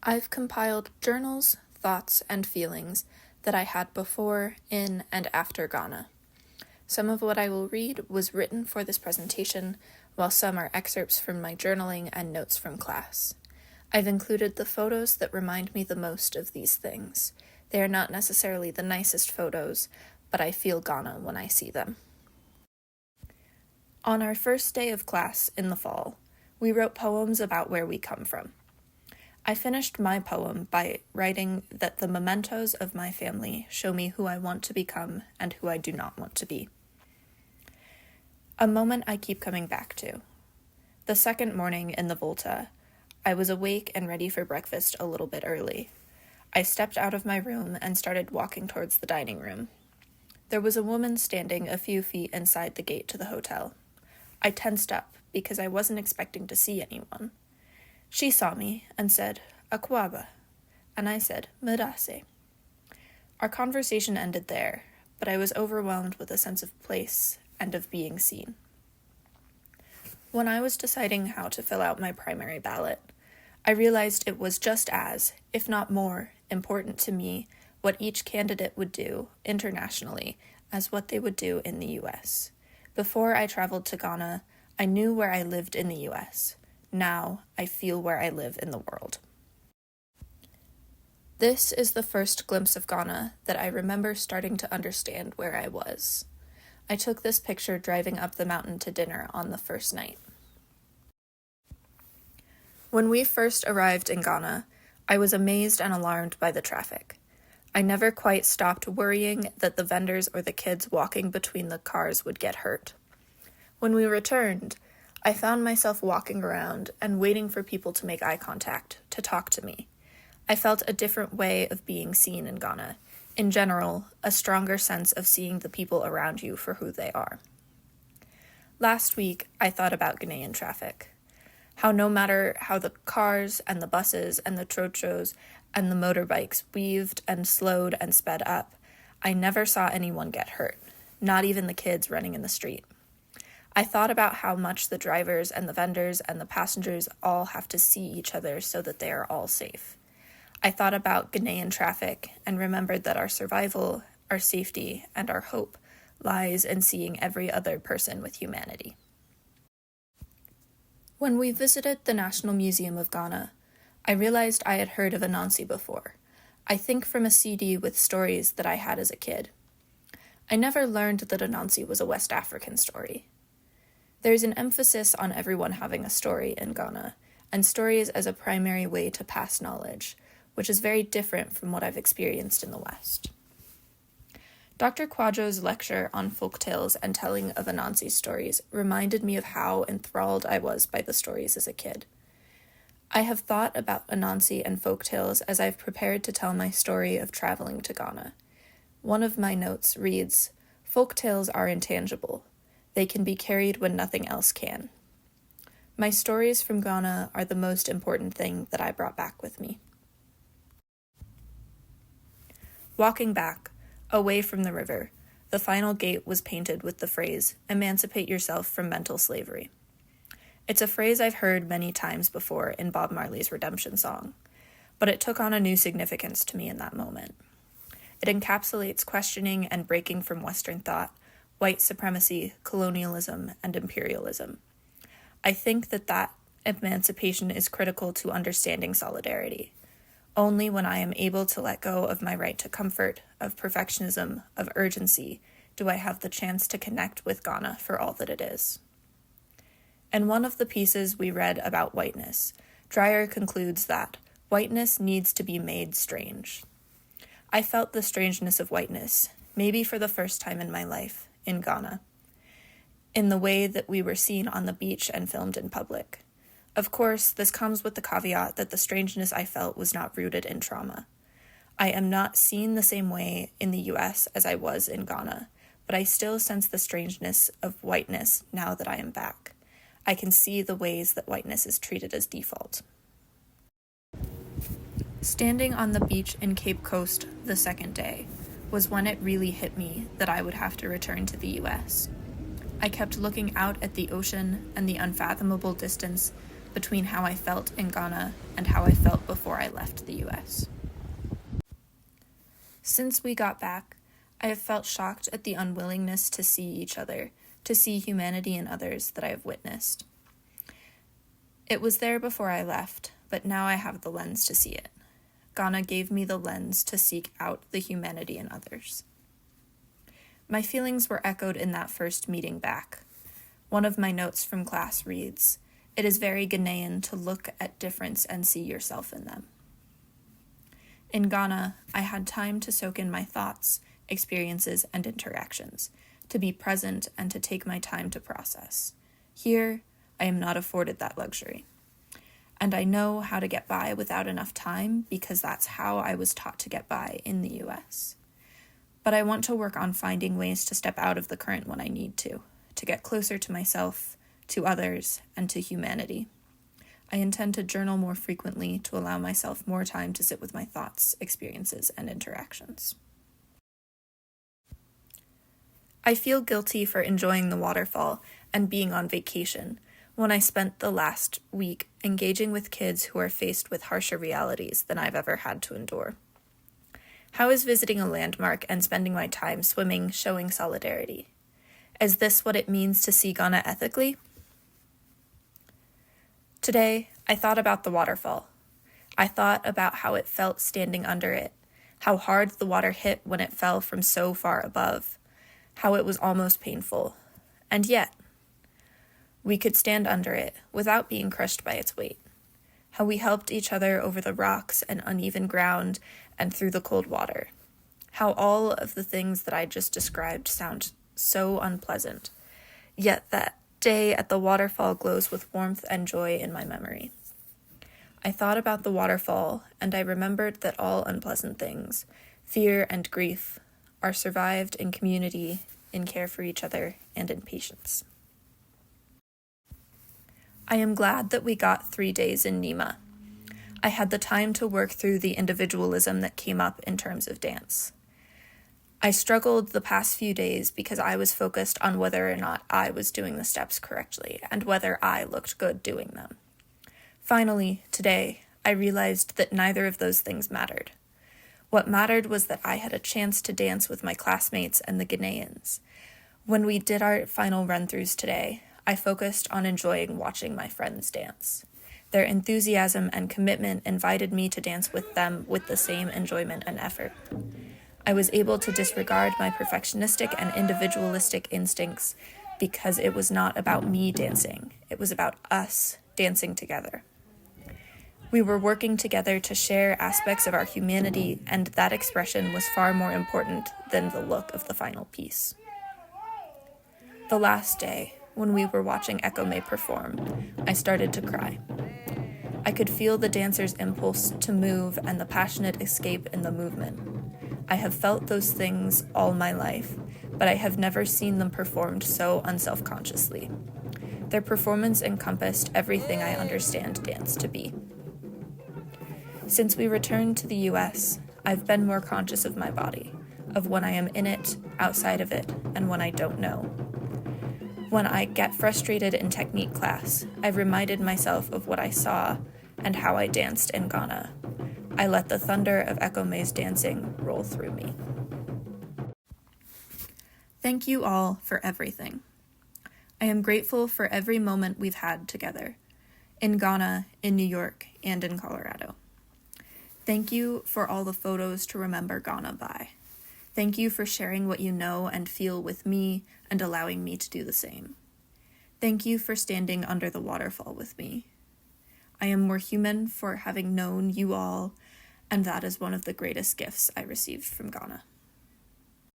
I've compiled journals, thoughts, and feelings that I had before, in, and after Ghana. Some of what I will read was written for this presentation, while some are excerpts from my journaling and notes from class. I've included the photos that remind me the most of these things. They are not necessarily the nicest photos, but I feel Ghana when I see them. On our first day of class in the fall, we wrote poems about where we come from. I finished my poem by writing that the mementos of my family show me who I want to become and who I do not want to be. A moment I keep coming back to. The second morning in the Volta, I was awake and ready for breakfast a little bit early. I stepped out of my room and started walking towards the dining room. There was a woman standing a few feet inside the gate to the hotel. I tensed up because I wasn't expecting to see anyone. She saw me and said, "Akwaba," and I said, "Medase." Our conversation ended there, but I was overwhelmed with a sense of place and of being seen. When I was deciding how to fill out my primary ballot, I realized it was just as, if not more, important to me what each candidate would do internationally as what they would do in the U.S. Before I traveled to Ghana, I knew where I lived in the U.S. Now, I feel where I live in the world. This is the first glimpse of Ghana that I remember starting to understand where I was. I took this picture driving up the mountain to dinner on the first night. When we first arrived in Ghana, I was amazed and alarmed by the traffic. I never quite stopped worrying that the vendors or the kids walking between the cars would get hurt. When we returned, I found myself walking around and waiting for people to make eye contact, to talk to me. I felt a different way of being seen in Ghana. In general, a stronger sense of seeing the people around you for who they are. Last week, I thought about Ghanaian traffic. How no matter how the cars and the buses and the trochos and the motorbikes weaved and slowed and sped up, I never saw anyone get hurt, not even the kids running in the street. I thought about how much the drivers and the vendors and the passengers all have to see each other so that they are all safe. I thought about Ghanaian traffic and remembered that our survival, our safety, and our hope lies in seeing every other person with humanity. When we visited the National Museum of Ghana, I realized I had heard of Anansi before, I think from a CD with stories that I had as a kid. I never learned that Anansi was a West African story. There's an emphasis on everyone having a story in Ghana, and stories as a primary way to pass knowledge, which is very different from what I've experienced in the West. Dr. Kwadwo's lecture on folktales and telling of Anansi stories reminded me of how enthralled I was by the stories as a kid. I have thought about Anansi and folktales as I've prepared to tell my story of traveling to Ghana. One of my notes reads, "Folktales are intangible. They can be carried when nothing else can." My stories from Ghana are the most important thing that I brought back with me. Walking back, away from the river, the final gate was painted with the phrase, "Emancipate yourself from mental slavery." It's a phrase I've heard many times before in Bob Marley's Redemption song, but it took on a new significance to me in that moment. It encapsulates questioning and breaking from Western thought, white supremacy, colonialism, and imperialism. I think that emancipation is critical to understanding solidarity. Only when I am able to let go of my right to comfort, of perfectionism, of urgency, do I have the chance to connect with Ghana for all that it is. In one of the pieces we read about whiteness, Dreyer concludes that whiteness needs to be made strange. I felt the strangeness of whiteness, maybe for the first time in my life, in Ghana, in the way that we were seen on the beach and filmed in public. Of course, this comes with the caveat that the strangeness I felt was not rooted in trauma. I am not seen the same way in the US as I was in Ghana, but I still sense the strangeness of whiteness now that I am back. I can see the ways that whiteness is treated as default. Standing on the beach in Cape Coast the second day was when it really hit me that I would have to return to the US. I kept looking out at the ocean and the unfathomable distance between how I felt in Ghana and how I felt before I left the US. Since we got back, I have felt shocked at the unwillingness to see each other, to see humanity in others that I have witnessed. It was there before I left, but now I have the lens to see it. Ghana gave me the lens to seek out the humanity in others. My feelings were echoed in that first meeting back. One of my notes from class reads, "It is very Ghanaian to look at difference and see yourself in them." In Ghana, I had time to soak in my thoughts, experiences, and interactions, to be present and to take my time to process. Here, I am not afforded that luxury. And I know how to get by without enough time because that's how I was taught to get by in the US. But I want to work on finding ways to step out of the current when I need to get closer to myself, to others, and to humanity. I intend to journal more frequently to allow myself more time to sit with my thoughts, experiences, and interactions. I feel guilty for enjoying the waterfall and being on vacation when I spent the last week engaging with kids who are faced with harsher realities than I've ever had to endure. How is visiting a landmark and spending my time swimming showing solidarity? Is this what it means to see Ghana ethically? Today, I thought about the waterfall. I thought about how it felt standing under it, how hard the water hit when it fell from so far above, how it was almost painful. And yet, we could stand under it without being crushed by its weight. How we helped each other over the rocks and uneven ground and through the cold water. How all of the things that I just described sound so unpleasant, yet that day at the waterfall glows with warmth and joy in my memory. I thought about the waterfall, and I remembered that all unpleasant things, fear and grief, are survived in community, in care for each other, and in patience. I am glad that we got 3 days in Nima. I had the time to work through the individualism that came up in terms of dance. I struggled the past few days because I was focused on whether or not I was doing the steps correctly and whether I looked good doing them. Finally, today, I realized that neither of those things mattered. What mattered was that I had a chance to dance with my classmates and the Ghanaians. When we did our final run-throughs today, I focused on enjoying watching my friends dance. Their enthusiasm and commitment invited me to dance with them with the same enjoyment and effort. I was able to disregard my perfectionistic and individualistic instincts because it was not about me dancing. It was about us dancing together. We were working together to share aspects of our humanity, and that expression was far more important than the look of the final piece. The last day, when we were watching Ekome perform, I started to cry. I could feel the dancer's impulse to move and the passionate escape in the movement. I have felt those things all my life, but I have never seen them performed so unselfconsciously. Their performance encompassed everything I understand dance to be. Since we returned to the US, I've been more conscious of my body, of when I am in it, outside of it, and when I don't know. When I get frustrated in technique class, I've reminded myself of what I saw and how I danced in Ghana. I let the thunder of Ekome's dancing roll through me. Thank you all for everything. I am grateful for every moment we've had together, in Ghana, in New York, and in Colorado. Thank you for all the photos to remember Ghana by. Thank you for sharing what you know and feel with me and allowing me to do the same. Thank you for standing under the waterfall with me. I am more human for having known you all, and that is one of the greatest gifts I received from Ghana.